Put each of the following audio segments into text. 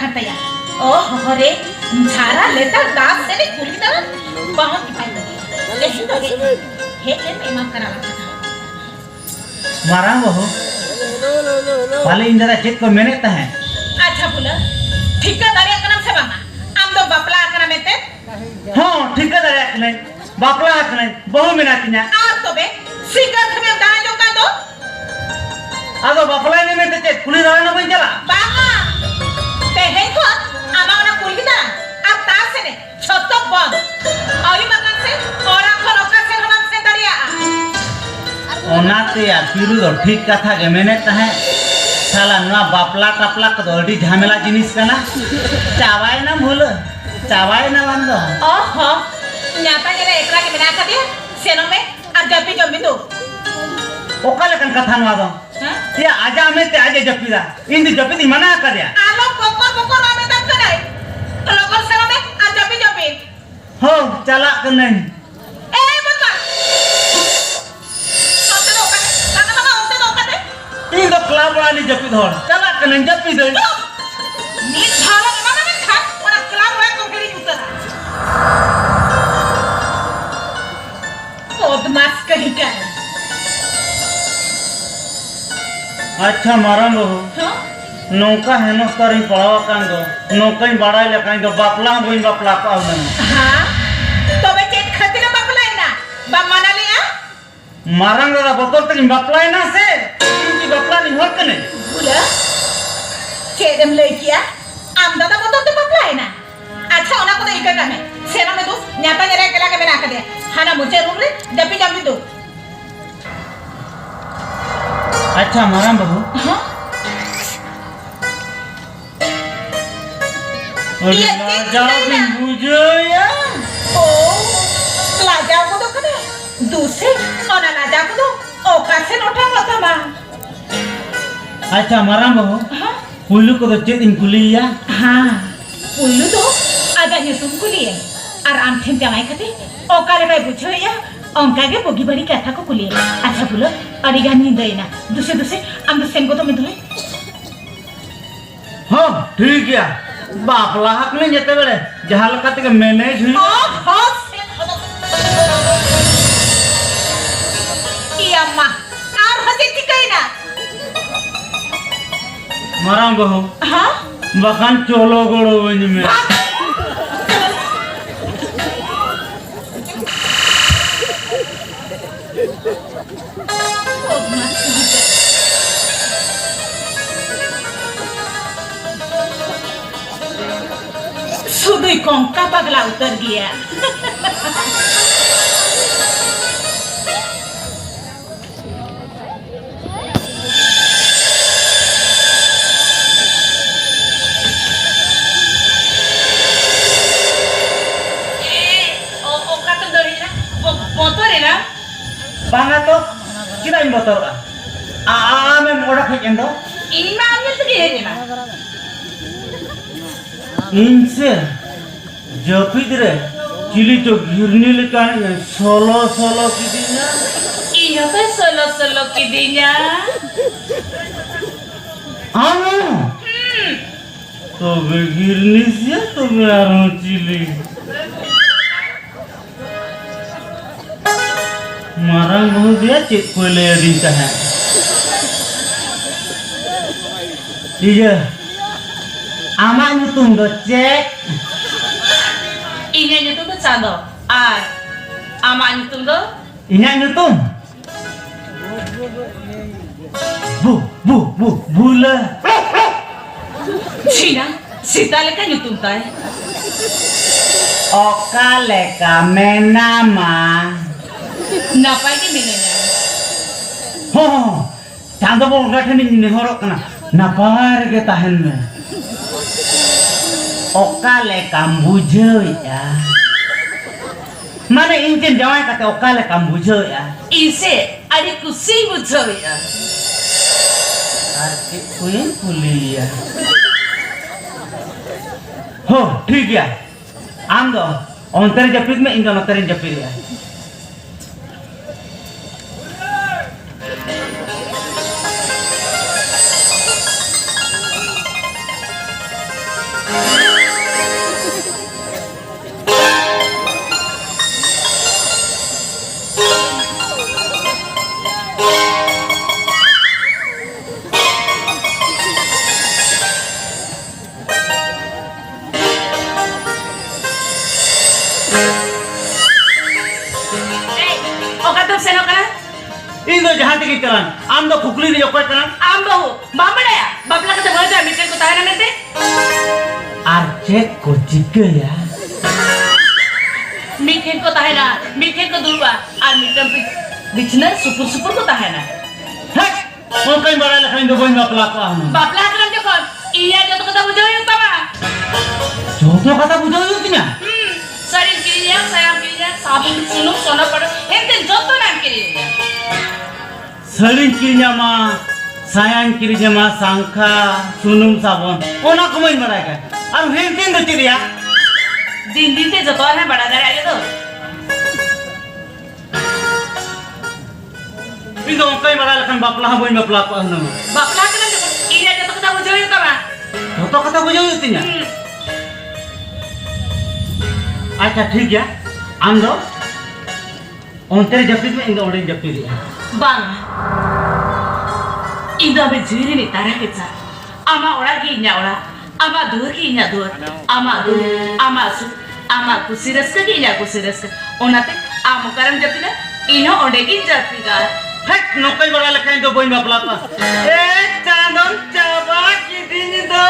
खतया ओ हरे झारा लेता दास से कुली दा बहुत दिखाई दे हे एमा कराला मारांग हो पाले इंदरा चेक को मेनेता है अच्छा बोला ठिकादारी कनम से बांगा आम दो बापला कना मेते हां ठिकादारी कने बापला कने बहु मेनातिना आर तो बे सिंगर में दाना जो का दो आदो बापला ने मेते चेक कुली रहा न बन चला बांगा ते हे को आमावना कुली दा अब तास ने छतो बंद औरी मकान से औरा खरोका से हम से दरिया ओनाते या फिरू दो ठीक कथा के मेनेता है साला ना बापला टापला को अड़ी झमेला जिनिस कना चावाय ना भूल चावाय ना बंदो ओहो न्याता जरा एकरा के बना कर दिया सेनो में और जपी जमी दो ओकाले कन कथा नवा दो हां ये आजा में ते आजे जपीदा इंदी जपीदी मना कर दिया आलो कोकर में तक करे लोकल सेनो में और जपी जपी हो चला कने ए बता ओते दो का ती दो क्लब वाली जपी धोड़ चला कने जपी दे नी झाला मामा में खा और क्लाब वाला कंपनी उतरा बदमाश कहीं का अच्छा मारम बहू हां नौका है नो करी पड़ावा कांगो नौका ही बड़ा ले कांगो बापला बोइन बापला पाव न हां तो बे चेक खती ना बापला है ना बा मना लिया मारंग दा बोतल तक बापला है ना से इनकी बापला नहीं हो कने बोला चेदम ले किया आम दादा बोतल तो बापला है ना अच्छा ओना को इका का है सेना में दो न्याता जरा केला के बना कर दे हाना मुझे रूम रे जपी जपी दो अच्छा मारम बहू हां अरे ना जाओ भी बुझो या ओ लाजा को तो करे दूसरे और लाजा को तो ओका से नोटा मत बा अच्छा मारम बहू हां पुल्लू को तो चेत इन कुलिया हां पुल्लू तो आजा ये तुम कुलिए और आम थे जमाई खाते ओका ले भाई बुझो या ओंका के बोगी बड़ी कथा को कुलिए अच्छा बोलो अरिगा नी देना दूसरे हम दूसरे को तो मैं दूं हां ठीक है बापला हक ने जते बेले जहां लकत के मैनेज हुई अम्मा और हजे कहीं ना मारम बहू हां बखान चोलो गोड़ो वंज में सुधु कोंका पगला उतर गया बांगा तो किना इन बतर आ में मोड़ा खेजंदो इन में आने तो गए ना इनसे जपिद रे चिली तो गिरनी लेका सोलो सोलो की दिना इयो तो सोलो की दिना आनो तो वे गिरनी से तो मैं आ रहा हूँ चिली मारा बहुत दिया चेक कोई ले दिन का है ठीक है आमा nyutung do cek inya nyutung do cado ay ama nyutung do inya nyutung bula Cina sita leka nyutung tay oka leka menama napa ini menanya ho chando bo gathani ni horok kana napar ge tahen me oka leka bujeu ya mana injen jawai kata oka leka bujeu ya ise adi kusi bujeu ya arti kuyen kuliah हो ठीक है आम दो अंतर जपित में इनका नतर जपित है इन दो जहां तक चलान आम दो कुकली रे ओकय कनान आम बहु बामड़या बापला कते मजा मिटे को ताहे ना मेते आर चेक को चिकया मिठे को ताहे ना मिठे को दुलवा और मिटम बिचना सुपुर सुपुर को ताहे ना हट ओकय बड़ा लखन दो बन बापला को हम बापला करम जखन इया जत कथा बुझायो तमा जो तो कथा बुझायो तिना शरीर क्रिया सया क्रिया साबुन सुनु सोना पड़ हेते जतो नाम क्रिया सड़ी किरियामा सायान किरियामा सांखा सुनुम साबन ओना को मन बड़ा का और हेन तीन दो चिरिया दिन दिन ते जतो है बड़ा दरे आगे तो इन दो ओकय बड़ा लखन बापला बन बापला को हम बापला करम जखन इया जत कथा बुझायो तमा जो तो कथा बुझायो तिना अच्छा ठीक है आम दो ओंतेरे जप्पी में इन दो ओडे जप्पी रे bang indah bejuri nih tarik kita ama orang ginya orang ama dur ginya dur ama dur ama kusiras ke ginya kusiras ke onate amu karam japina ino ode gin japiga हट नौकरी बड़ा लखन तो बोइन बापला पास ए चांदन चाबा की दिन दो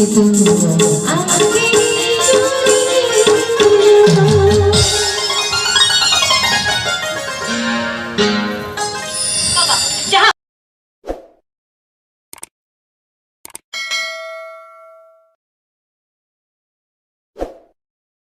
Itu